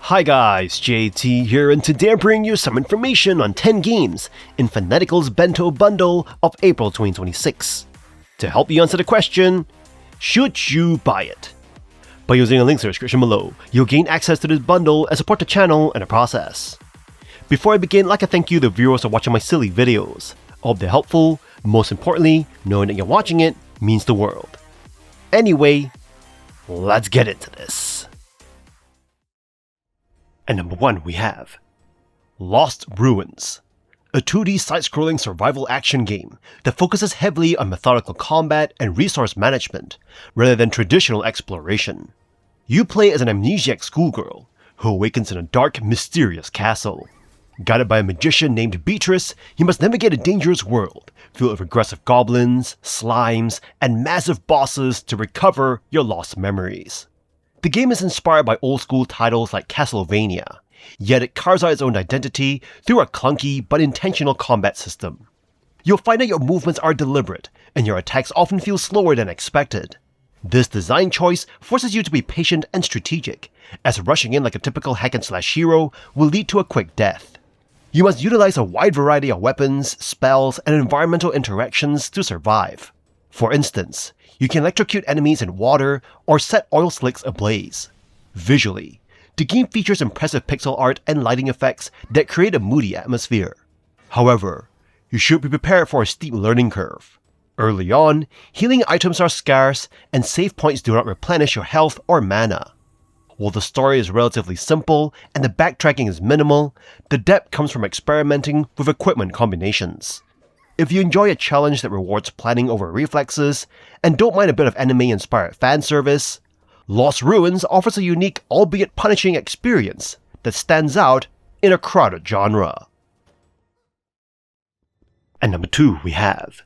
Hi guys, JT here, and today I'm bringing you some information on 10 games in Fanatical's Bento bundle of April 2026. To help you answer the question, should you buy it? By using the links in the description below, you'll gain access to this bundle and support the channel in the process. Before I begin, I'd like to thank you the viewers for watching my silly videos. I hope they're helpful. Most importantly, knowing that you're watching it means the world. Anyway, let's get into this. And number 1 we have Lost Ruins, a 2D side-scrolling survival action game that focuses heavily on methodical combat and resource management rather than traditional exploration. You play as an amnesiac schoolgirl who awakens in a dark, mysterious castle. Guided by a magician named Beatrice, you must navigate a dangerous world filled with aggressive goblins, slimes, and massive bosses to recover your lost memories. The game is inspired by old-school titles like Castlevania, yet it carves out its own identity through a clunky but intentional combat system. You'll find that your movements are deliberate, and your attacks often feel slower than expected. This design choice forces you to be patient and strategic, as rushing in like a typical hack-and-slash hero will lead to a quick death. You must utilize a wide variety of weapons, spells, and environmental interactions to survive. For instance, you can electrocute enemies in water or set oil slicks ablaze. Visually, the game features impressive pixel art and lighting effects that create a moody atmosphere. However, you should be prepared for a steep learning curve. Early on, healing items are scarce and save points do not replenish your health or mana. While the story is relatively simple and the backtracking is minimal, the depth comes from experimenting with equipment combinations. If you enjoy a challenge that rewards planning over reflexes, and don't mind a bit of anime-inspired fan service, Lost Ruins offers a unique, albeit punishing experience that stands out in a crowded genre. And number 2 we have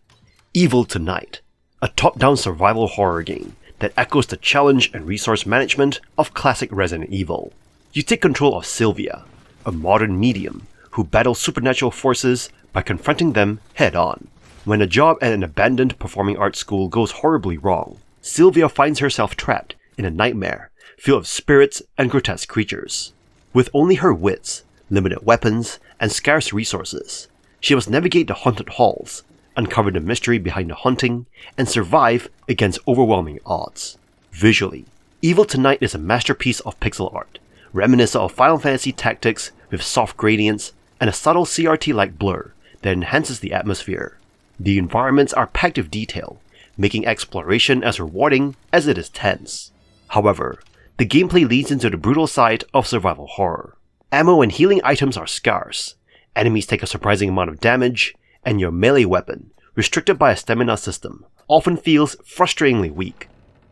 Evil Tonight, a top-down survival horror game that echoes the challenge and resource management of classic Resident Evil. You take control of Sylvia, a modern medium who battles supernatural forces by confronting them head-on. When a job at an abandoned performing arts school goes horribly wrong, Sylvia finds herself trapped in a nightmare filled with spirits and grotesque creatures. With only her wits, limited weapons, and scarce resources, she must navigate the haunted halls, uncover the mystery behind the haunting, and survive against overwhelming odds. Visually, Evil Tonight is a masterpiece of pixel art, reminiscent of Final Fantasy Tactics with soft gradients and a subtle CRT-like blur that enhances the atmosphere. The environments are packed with detail, making exploration as rewarding as it is tense. However, the gameplay leads into the brutal side of survival horror. Ammo and healing items are scarce, enemies take a surprising amount of damage, and your melee weapon, restricted by a stamina system, often feels frustratingly weak.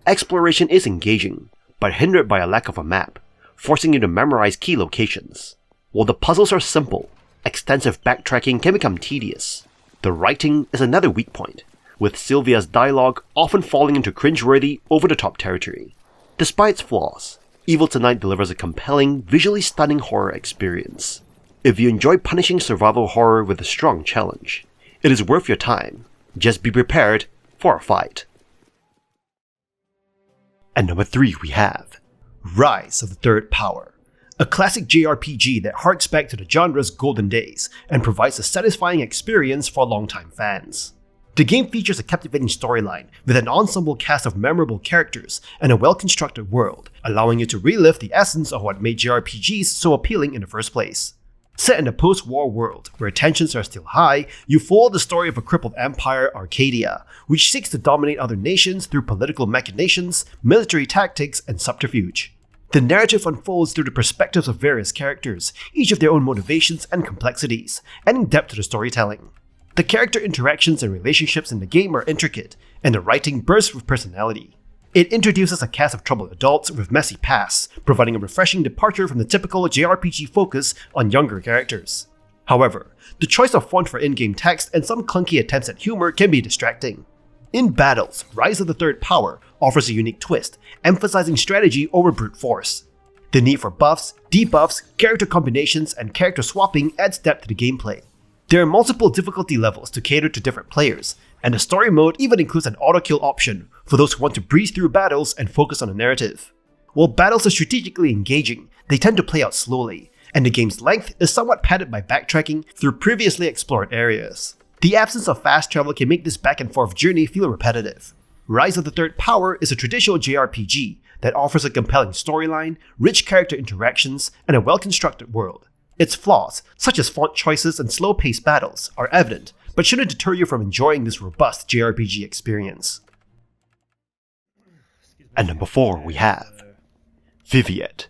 Exploration is engaging, but hindered by a lack of a map, forcing you to memorize key locations. While the puzzles are simple, extensive backtracking can become tedious. The writing is another weak point, with Sylvia's dialogue often falling into cringeworthy, over-the-top territory. Despite its flaws, Evil Tonight delivers a compelling, visually stunning horror experience. If you enjoy punishing survival horror with a strong challenge, it is worth your time. Just be prepared for a fight. And number 3 we have Rise of the Third Power, a classic JRPG that harks back to the genre's golden days and provides a satisfying experience for longtime fans. The game features a captivating storyline with an ensemble cast of memorable characters and a well-constructed world, allowing you to relive the essence of what made JRPGs so appealing in the first place. Set in a post-war world where tensions are still high, you follow the story of a crippled empire, Arcadia, which seeks to dominate other nations through political machinations, military tactics, and subterfuge. The narrative unfolds through the perspectives of various characters, each of their own motivations and complexities, adding depth to the storytelling. The character interactions and relationships in the game are intricate, and the writing bursts with personality. It introduces a cast of troubled adults with messy pasts, providing a refreshing departure from the typical JRPG focus on younger characters. However, the choice of font for in-game text and some clunky attempts at humor can be distracting. In battles, Rise of the Third Power offers a unique twist, emphasizing strategy over brute force. The need for buffs, debuffs, character combinations, and character swapping adds depth to the gameplay. There are multiple difficulty levels to cater to different players, and the story mode even includes an auto-kill option for those who want to breeze through battles and focus on the narrative. While battles are strategically engaging, they tend to play out slowly, and the game's length is somewhat padded by backtracking through previously explored areas. The absence of fast travel can make this back and forth journey feel repetitive. Rise of the Third Power is a traditional JRPG that offers a compelling storyline, rich character interactions, and a well-constructed world. Its flaws, such as font choices and slow-paced battles, are evident, but shouldn't deter you from enjoying this robust JRPG experience. And number 4 we have Viviette,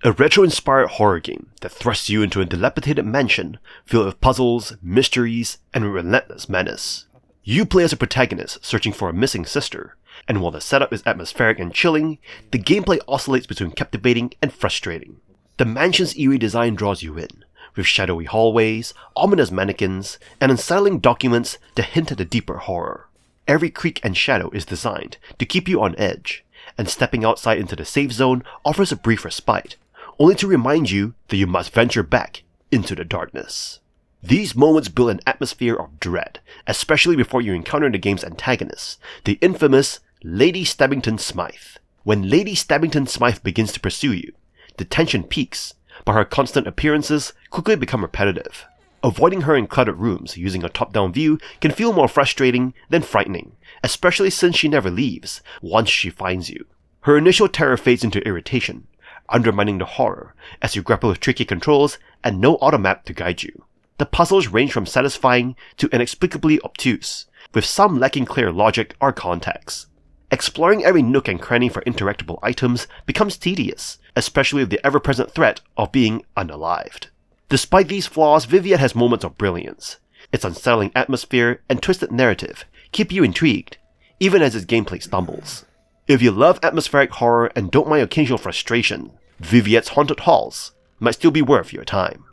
a retro-inspired horror game that thrusts you into a dilapidated mansion filled with puzzles, mysteries, and a relentless menace. You play as a protagonist searching for a missing sister, and while the setup is atmospheric and chilling, the gameplay oscillates between captivating and frustrating. The mansion's eerie design draws you in, with shadowy hallways, ominous mannequins, and unsettling documents that hint at a deeper horror. Every creak and shadow is designed to keep you on edge, and stepping outside into the safe zone offers a brief respite, only to remind you that you must venture back into the darkness. These moments build an atmosphere of dread, especially before you encounter the game's antagonist, the infamous Lady Stabbington Smythe. When Lady Stabbington Smythe begins to pursue you, the tension peaks, but her constant appearances quickly become repetitive. Avoiding her in cluttered rooms using a top-down view can feel more frustrating than frightening, especially since she never leaves once she finds you. Her initial terror fades into irritation, undermining the horror as you grapple with tricky controls and no automap to guide you. The puzzles range from satisfying to inexplicably obtuse, with some lacking clear logic or context. Exploring every nook and cranny for interactable items becomes tedious, especially with the ever-present threat of being unalived. Despite these flaws, Viviette has moments of brilliance. Its unsettling atmosphere and twisted narrative keep you intrigued, even as its gameplay stumbles. If you love atmospheric horror and don't mind occasional frustration, Viviette's haunted halls might still be worth your time.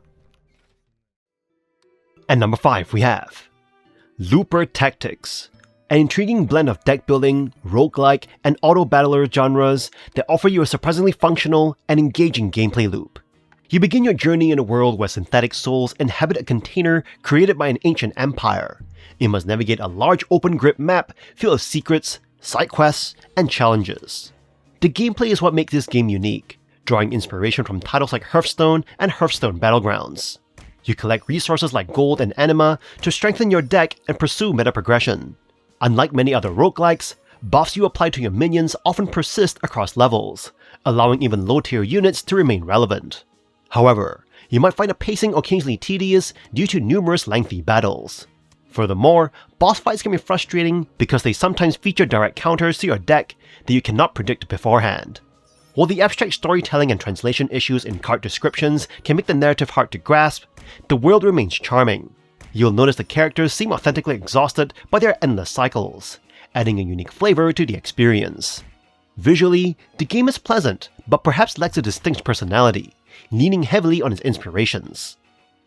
And number 5 we have Looper Tactics, an intriguing blend of deck building, roguelike, and auto-battler genres that offer you a surprisingly functional and engaging gameplay loop. You begin your journey in a world where synthetic souls inhabit a container created by an ancient empire. You must navigate a large open-grip map filled with secrets, side quests, and challenges. The gameplay is what makes this game unique, drawing inspiration from titles like Hearthstone and Hearthstone Battlegrounds. You collect resources like gold and anima to strengthen your deck and pursue meta progression. Unlike many other roguelikes, buffs you apply to your minions often persist across levels, allowing even low-tier units to remain relevant. However, you might find the pacing occasionally tedious due to numerous lengthy battles. Furthermore, boss fights can be frustrating because they sometimes feature direct counters to your deck that you cannot predict beforehand. While the abstract storytelling and translation issues in card descriptions can make the narrative hard to grasp, the world remains charming. You'll notice the characters seem authentically exhausted by their endless cycles, adding a unique flavor to the experience. Visually, the game is pleasant, but perhaps lacks a distinct personality, leaning heavily on its inspirations.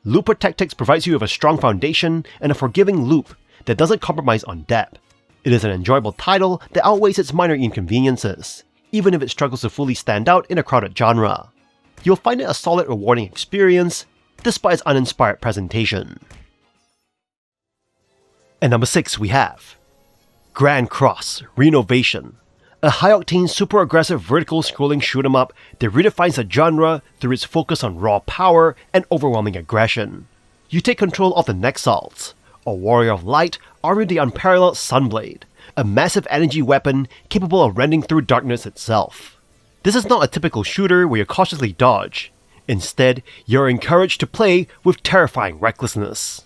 Looper Tactics provides you with a strong foundation and a forgiving loop that doesn't compromise on depth. It is an enjoyable title that outweighs its minor inconveniences, even if it struggles to fully stand out in a crowded genre. You'll find it a solid, rewarding experience, despite its uninspired presentation. And number 6 we have Grand Cross ReNOVATION, a high-octane, super-aggressive vertical scrolling shoot-'em-up that redefines the genre through its focus on raw power and overwhelming aggression. You take control of the Nexalts, a warrior of light armed with the unparalleled Sunblade, a massive energy weapon capable of rending through darkness itself. This is not a typical shooter where you cautiously dodge. Instead, you're encouraged to play with terrifying recklessness.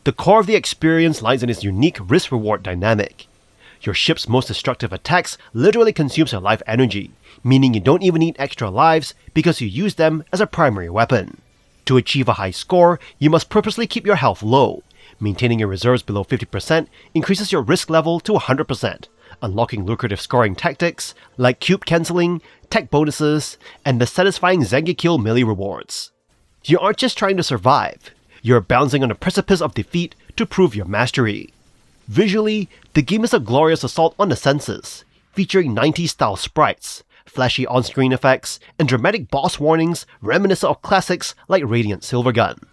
The core of the experience lies in its unique risk-reward dynamic. Your ship's most destructive attacks literally consumes your life energy, meaning you don't even need extra lives because you use them as a primary weapon. To achieve a high score, you must purposely keep your health low. Maintaining your reserves below 50% increases your risk level to 100%, unlocking lucrative scoring tactics like cube cancelling, tech bonuses, and the satisfying Zangikill melee rewards. You aren't just trying to survive, you're bouncing on the precipice of defeat to prove your mastery. Visually, the game is a glorious assault on the senses, featuring 90s-style sprites, flashy on-screen effects, and dramatic boss warnings reminiscent of classics like Radiant Silvergun.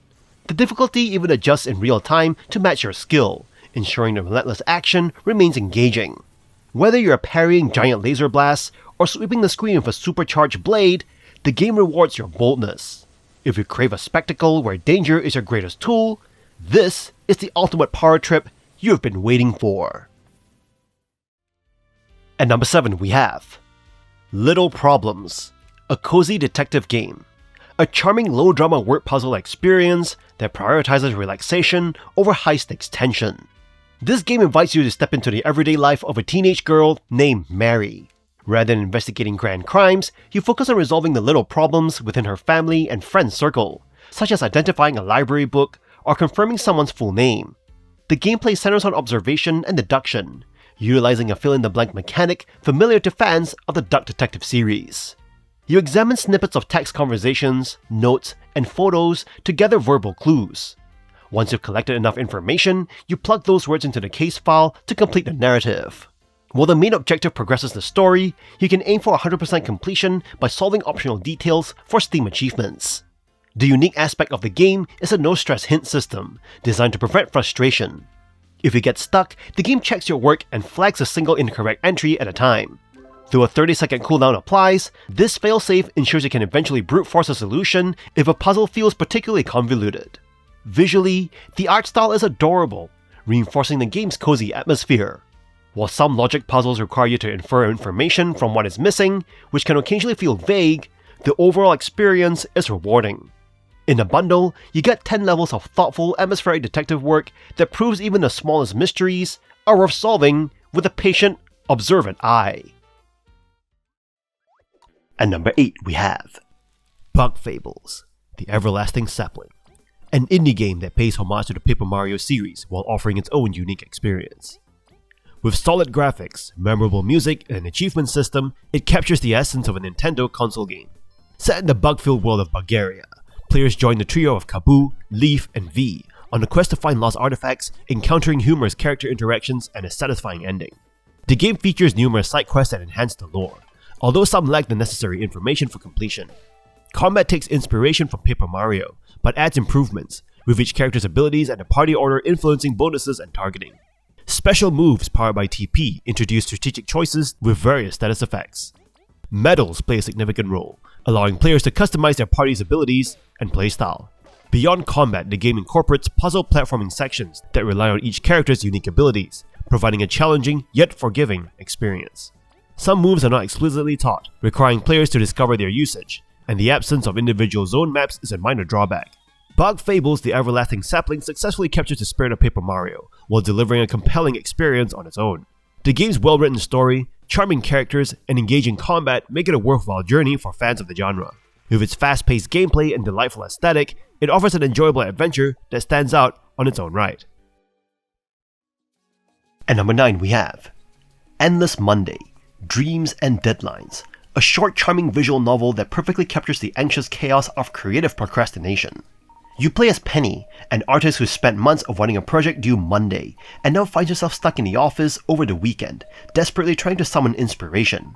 The difficulty even adjusts in real time to match your skill, ensuring the relentless action remains engaging. Whether you're parrying giant laser blasts or sweeping the screen with a supercharged blade, the game rewards your boldness. If you crave a spectacle where danger is your greatest tool, this is the ultimate power trip you've been waiting for. At number 7 we have Little Problems, a cozy detective game. A charming low-drama word puzzle experience that prioritizes relaxation over high-stakes tension. This game invites you to step into the everyday life of a teenage girl named Mary. Rather than investigating grand crimes, you focus on resolving the little problems within her family and friend circle, such as identifying a library book or confirming someone's full name. The gameplay centers on observation and deduction, utilizing a fill-in-the-blank mechanic familiar to fans of the Duck Detective series. You examine snippets of text conversations, notes, and photos to gather verbal clues. Once you've collected enough information, you plug those words into the case file to complete the narrative. While the main objective progresses the story, you can aim for 100% completion by solving optional details for Steam achievements. The unique aspect of the game is a no-stress hint system, designed to prevent frustration. If you get stuck, the game checks your work and flags a single incorrect entry at a time. Though a 30-second cooldown applies, this failsafe ensures you can eventually brute force a solution if a puzzle feels particularly convoluted. Visually, the art style is adorable, reinforcing the game's cozy atmosphere. While some logic puzzles require you to infer information from what is missing, which can occasionally feel vague, the overall experience is rewarding. In a bundle, you get 10 levels of thoughtful atmospheric detective work that proves even the smallest mysteries are worth solving with a patient, observant eye. At number 8 we have Fables, the Everlasting Sapling, an indie game that pays homage to the Paper Mario series while offering its own unique experience. With solid graphics, memorable music, and an achievement system, it captures the essence of a Nintendo console game. Set in the bug-filled world of Bulgaria, players join the trio of Kaboo, Leaf, and V on a quest to find lost artifacts, encountering humorous character interactions and a satisfying ending. The game features numerous side quests that enhance the lore, although some lack the necessary information for completion. Combat takes inspiration from Paper Mario, but adds improvements, with each character's abilities and the party order influencing bonuses and targeting. Special moves powered by TP introduce strategic choices with various status effects. Medals play a significant role, allowing players to customize their party's abilities and playstyle. Beyond combat, the game incorporates puzzle platforming sections that rely on each character's unique abilities, providing a challenging yet forgiving experience. Some moves are not explicitly taught, requiring players to discover their usage, and the absence of individual zone maps is a minor drawback. Fables, the Everlasting Sapling successfully captures the spirit of Paper Mario, while delivering a compelling experience on its own. The game's well-written story, charming characters, and engaging combat make it a worthwhile journey for fans of the genre. With its fast-paced gameplay and delightful aesthetic, it offers an enjoyable adventure that stands out on its own right. At number 9 we have Endless Monday, Dreams and Deadlines, a short charming visual novel that perfectly captures the anxious chaos of creative procrastination. You play as Penny, an artist who spent months avoiding a project due Monday, and now finds herself stuck in the office over the weekend, desperately trying to summon inspiration.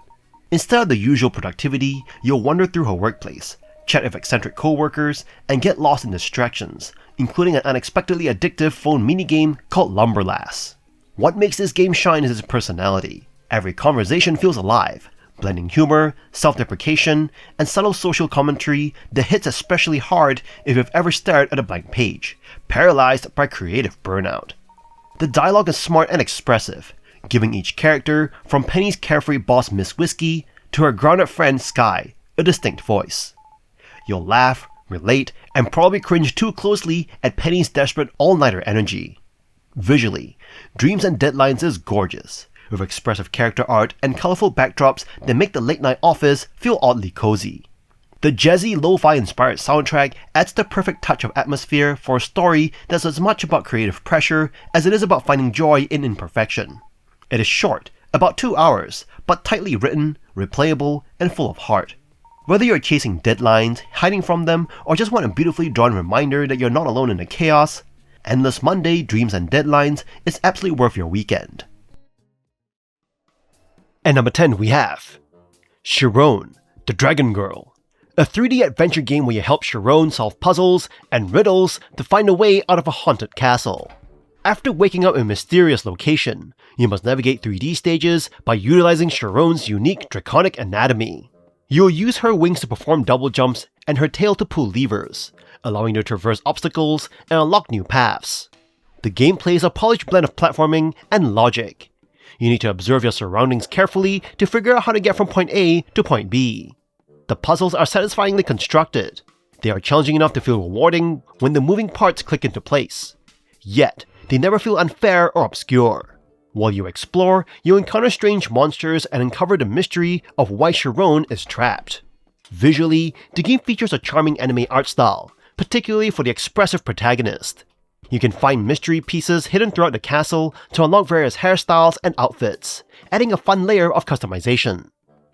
Instead of the usual productivity, you'll wander through her workplace, chat with eccentric co-workers, and get lost in distractions, including an unexpectedly addictive phone minigame called Lumberlass. What makes this game shine is its personality. Every conversation feels alive, blending humor, self-deprecation, and subtle social commentary that hits especially hard if you've ever stared at a blank page, paralyzed by creative burnout. The dialogue is smart and expressive, giving each character, from Penny's carefree boss Miss Whiskey to her grounded friend Sky, a distinct voice. You'll laugh, relate, and probably cringe too closely at Penny's desperate all-nighter energy. Visually, Dreams and Deadlines is gorgeous, with expressive character art and colorful backdrops that make the late-night office feel oddly cozy. The jazzy lo-fi inspired soundtrack adds the perfect touch of atmosphere for a story that's as much about creative pressure as it is about finding joy in imperfection. It is short, about 2 hours, but tightly written, replayable, and full of heart. Whether you're chasing deadlines, hiding from them, or just want a beautifully drawn reminder that you're not alone in the chaos, Endless Monday, Dreams and Deadlines is absolutely worth your weekend. At number 10 we have Shirone, the Dragon Girl, a 3D adventure game where you help Shirone solve puzzles and riddles to find a way out of a haunted castle. After waking up in a mysterious location, you must navigate 3D stages by utilizing Shirone's unique draconic anatomy. You will use her wings to perform double jumps and her tail to pull levers, allowing you to traverse obstacles and unlock new paths. The gameplay is a polished blend of platforming and logic. You need to observe your surroundings carefully to figure out how to get from point A to point B. The puzzles are satisfyingly constructed. They are challenging enough to feel rewarding when the moving parts click into place. Yet, they never feel unfair or obscure. While you explore, you encounter strange monsters and uncover the mystery of why Shirone is trapped. Visually, the game features a charming anime art style, particularly for the expressive protagonist. You can find mystery pieces hidden throughout the castle to unlock various hairstyles and outfits, adding a fun layer of customization.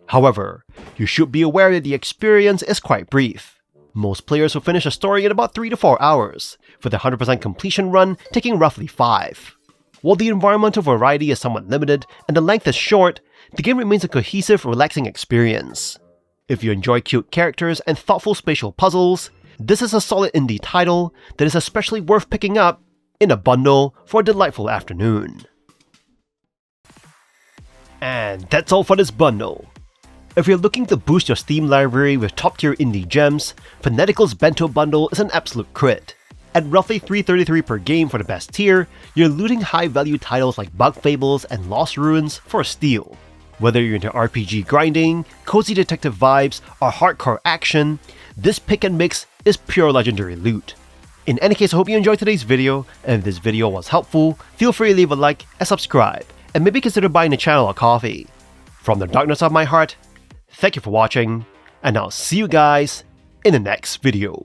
However, you should be aware that the experience is quite brief. Most players will finish a story in about 3 to 4 hours, with the 100% completion run taking roughly 5. While the environmental variety is somewhat limited and the length is short, the game remains a cohesive, relaxing experience. If you enjoy cute characters and thoughtful spatial puzzles, this is a solid indie title that is especially worth picking up in a bundle for a delightful afternoon. And that's all for this bundle. If you're looking to boost your Steam library with top-tier indie gems, Fanatical's Bento bundle is an absolute crit. At roughly $3.33 per game for the best tier, you're looting high-value titles like Bug Fables and Lost Ruins for a steal. Whether you're into RPG grinding, cozy detective vibes, or hardcore action, this pick and mix is pure legendary loot. In any case, I hope you enjoyed today's video, and if this video was helpful, feel free to leave a like and subscribe, and maybe consider buying the channel a coffee. From the darkness of my heart, thank you for watching, and I'll see you guys in the next video.